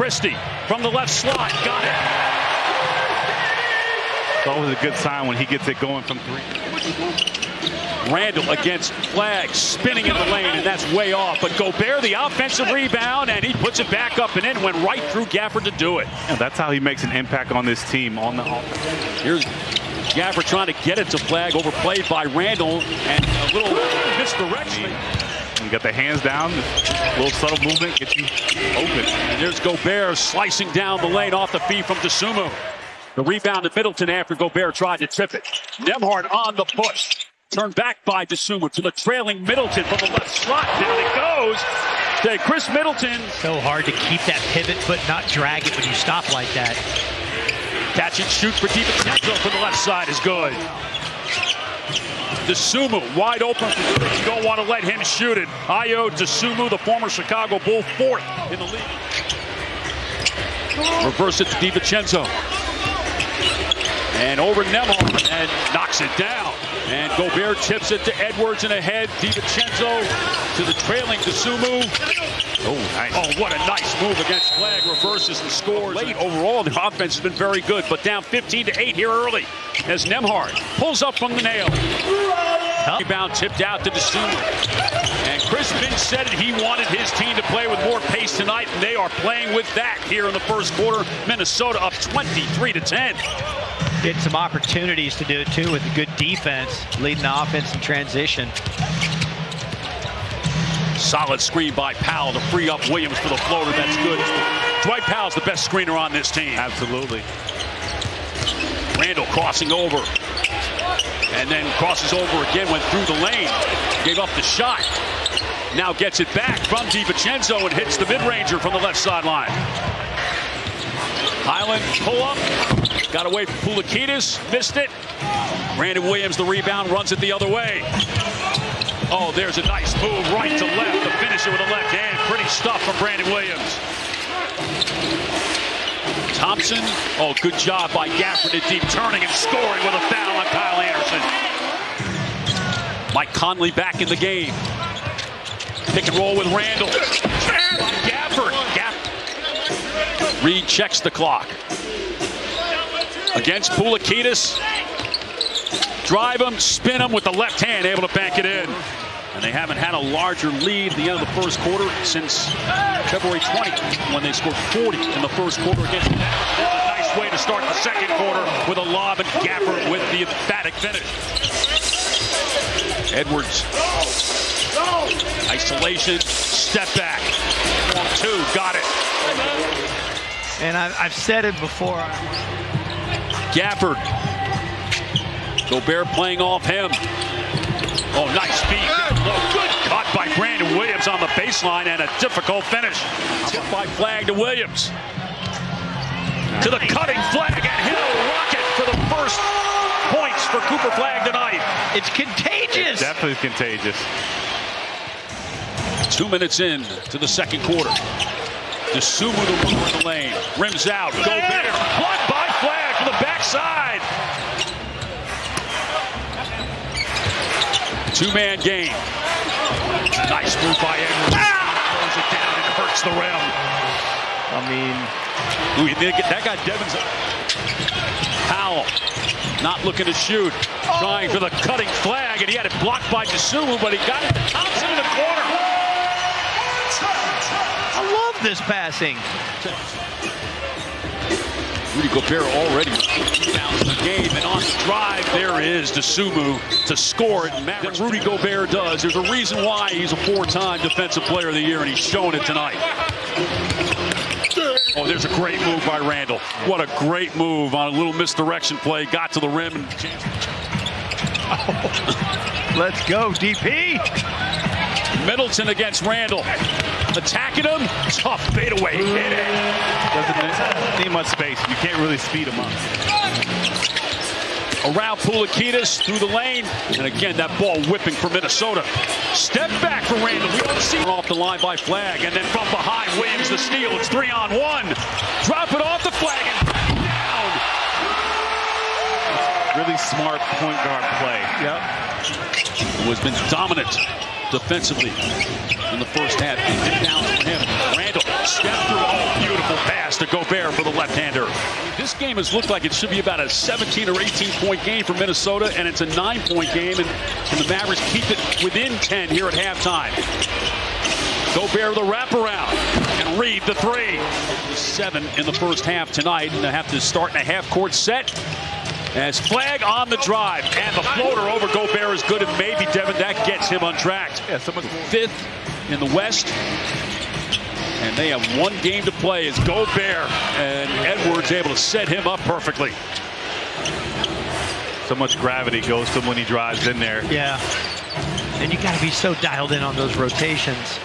Christie from the left slot. Got it. It's always a good sign when he gets it going from three. Randall against Flag, spinning in the lane, and that's way off. But Gobert, the offensive rebound, and he puts it back up and in. Went right through Gafford to do it. And that's how he makes an impact on this team on the offense. Here's Gafford trying to get it to Flag, overplayed by Randall, and a little misdirection. You got the hands down, a little subtle movement gets you open. And there's Gobert slicing down the lane off the feed from Dosunmu. The rebound to Middleton after Gobert tried to trip it. Nembhard on the push. Turned back by Dosunmu to the trailing Middleton from the left slot. Down it goes to Chris Middleton. So hard to keep that pivot foot, not drag it when you stop like that. Catch and shoot for DiVincenzo from the left side is good. Dosunmu wide open. You don't want to let him shoot it. Ayo Dosunmu, the former Chicago Bull, fourth in the league. Reverse it to DiVincenzo. And over Nembhard and knocks it down. And Gobert tips it to Edwards and ahead. DiVincenzo to the trailing Dosunmu. Oh, nice. Oh, what a nice move against Flag. Reverses and scores. Late overall, the offense has been very good, but down 15-8 here early as Nembhard pulls up from the nail. Rebound tipped out to Dosunmu. And Chris Finch said it. He wanted his team to play with more pace tonight, and they are playing with that here in the first quarter. Minnesota up 23-10. Get some opportunities to do it too with a good defense, leading the offense in transition. Solid screen by Powell to free up Williams for the floater. That's good. Dwight Powell's the best screener on this team. Absolutely. Randall crossing over. And then crosses over again, went through the lane. Gave up the shot. Now gets it back from DiVincenzo and hits the mid-ranger from the left sideline. Highland pull up. Got away from Poulikitis. Missed it. Brandon Williams, the rebound, runs it the other way. Oh, there's a nice move right to left to finish it with a left hand. Pretty stuff from Brandon Williams. Thompson. Oh, good job by Gafford at deep, turning and scoring with a foul on Kyle Anderson. Mike Conley back in the game. Pick and roll with Randall. Gafford. Reed checks the clock. Against Poulikitis. Drive him, spin him with the left hand, able to bank it in. And they haven't had a larger lead at the end of the first quarter since February 20th when they scored 40 in the first quarter against the Mavericks. It was a nice way to start the second quarter with a lob and Gafford with the emphatic finish. Edwards. Isolation, step back. 1-2, got it. And I've said it before. Gafford. Gobert playing off him. Oh, nice speed. Good cut by Brandon Williams on the baseline and a difficult finish. Tip by Flag to Williams. To the cutting Flag and hit a rocket for the first points for Cooper Flag tonight. It's contagious. It's definitely contagious. 2 minutes in to the second quarter. Dosunmu to move in the lane. Rims out. Gobert. Blocked by Flag to the backside. Two-man game. Nice move by Edwards. Throws it down and hurts the rim. I mean, that got Devins up. Powell not looking to shoot. Trying for the cutting Flag, and he had it blocked by Dosunmu, but he got it to Thompson in the corner. I love this passing. Rudy Gobert already rebounds the game, and on the drive, there is Dosunmu to score it. Mavericks. Rudy Gobert does. There's a reason why he's a four-time Defensive Player of the Year, and he's showing it tonight. Oh, there's a great move by Randall. What a great move on a little misdirection play. Got to the rim. And Let's go, DP. Middleton against Randall. Attacking him. Tough fadeaway. Hit it. Doesn't need much space. You can't really speed him up. Around Poulikitis through the lane. And again, that ball whipping for Minnesota. Step back for Randall. We don't see off the line by Flag. And then from behind, Williams the steal. It's 3-on-1. Drop it off the Flag and down. Really smart point guard play. Yep. Who has been dominant defensively in the first half. It down for him. Randall step through. Oh, beautiful pass to Gobert for the left-hander. This game has looked like it should be about a 17 or 18-point game for Minnesota, and it's a 9-point game, and the Mavericks keep it within 10 here at halftime. Gobert the wraparound, and Reed the three. 7 in the first half tonight, and they have to start in a half-court set. As Flag on the drive, and the floater over Gobert is good, and maybe, Devin, that gets him untracked. Yeah, so much 5th in the West, and they have one game to play as Gobert, and Edwards able to set him up perfectly. So much gravity goes to him when he drives in there. Yeah. And you got to be so dialed in on those rotations.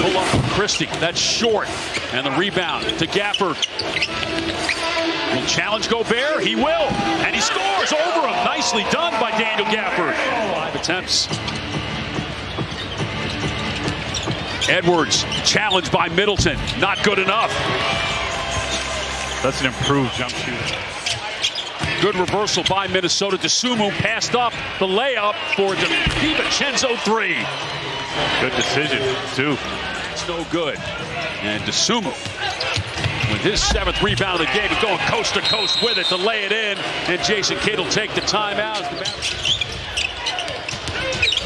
Pull up from Christie. That's short. And the rebound to Gafford. Will challenge Gobert. He will. And he scores over him. Nicely done by Daniel Gafford. 5 attempts. Edwards challenged by Middleton. Not good enough. That's an improved jump shooter. Good reversal by Minnesota. DeSumo passed up the layup for DiVincenzo 3. Good decision, too. It's no good. And DeSumo, with his 7th rebound of the game, going coast to coast with it to lay it in. And Jason Kidd will take the timeout.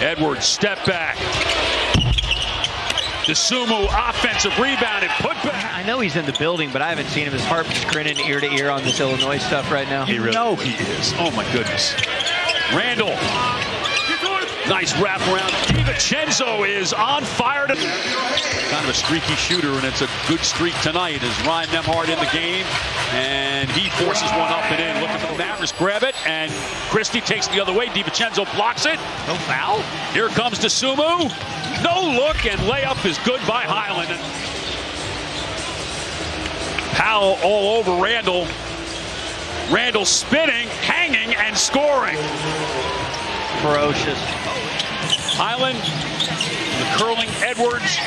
Edwards, step back. DeSumo, offensive rebound and put back. I know he's in the building, but I haven't seen him. His heart just grinning ear to ear on this Illinois stuff right now. He is. Oh, my goodness. Randall. Nice wraparound. DiVincenzo is on fire. Kind of a streaky shooter, and it's a good streak tonight as Ryan Nembhard in the game. And he forces one up and in. Looking for the Mavericks. Grab it, and Christie takes it the other way. DiVincenzo blocks it. No foul. Here comes DeSumo. No look, and layup is good by Highland. Powell all over Randall. Randall spinning, hanging, and scoring. Ferocious. Highland, the curling Edwards.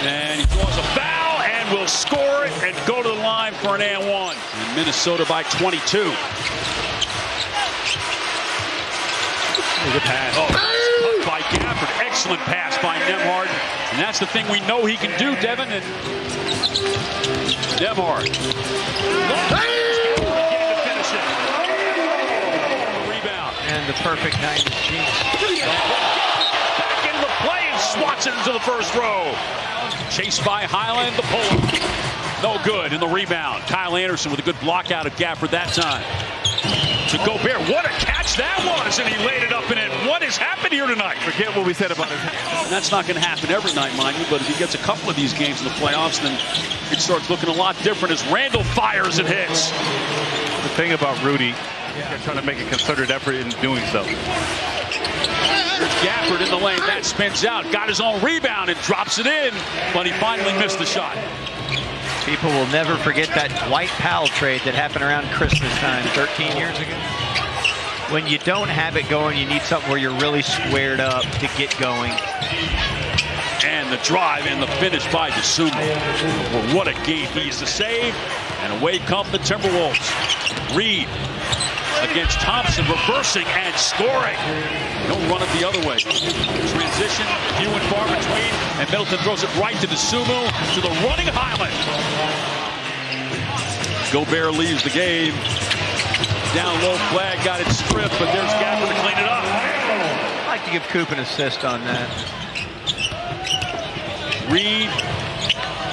And he draws a foul and will score it and go to the line for an and one. And Minnesota by 22. Good pass. Oh, by Gafford. Excellent pass by Nembhard. And that's the thing we know he can do, Devin. And Nembhard. Rebound. And the perfect 90s jeans. Back into the play and swats it into the first row. Chased by Highland, the pull-up. No good in the rebound. Kyle Anderson with a good block out of Gafford that time. To Gobert, what a catch that was, and he laid it up and in. What has happened here tonight? Forget what we said about his hands. And that's not going to happen every night, mind you, but if he gets a couple of these games in the playoffs, then it starts looking a lot different as Randall fires and hits. The thing about Rudy, they're trying to make a concerted effort in doing so. There's Gafford in the lane. That spins out. Got his own rebound and drops it in, but he finally missed the shot. People will never forget that White Powell trade that happened around Christmas time 13 years ago. When you don't have it going, you need something where you're really squared up to get going. And the drive and the finish by DeSumo. Well, what a game he is to save. And away come the Timberwolves. Reed against Thompson, reversing and scoring. Don't run it the other way. Transition, few and far between, and Middleton throws it right to DeSumo, to the running Highland. Gobert leaves the game. Down low, Flag got it stripped, but there's Gafford to clean it up. I'd like to give Coop an assist on that. Reed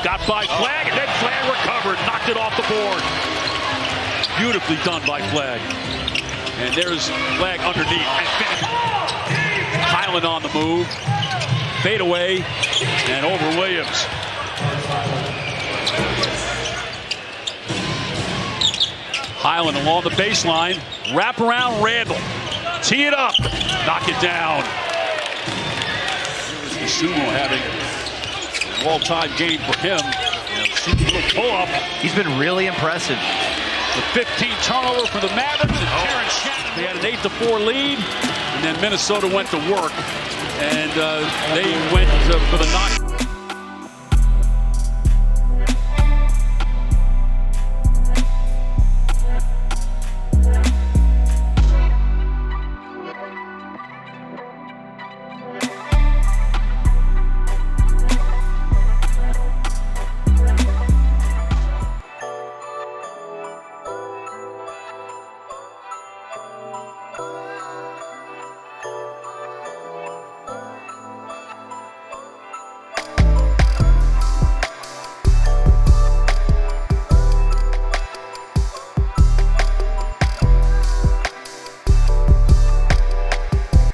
got by Flag, and then Flag recovered, knocked it off the board. Beautifully done by Flag. And there's Flag underneath and finish. Highland on the move. Fade away and over Williams. Highland along the baseline. Wrap around Randall. Tee it up. Knock it down. Here's DeSumo having an all-time game for him. Pull-up. He's been really impressive. The 15 turnover for the Mavericks, and Terrence Shannon. They had an 8-4 lead, and then Minnesota went to work, and they went for the knock.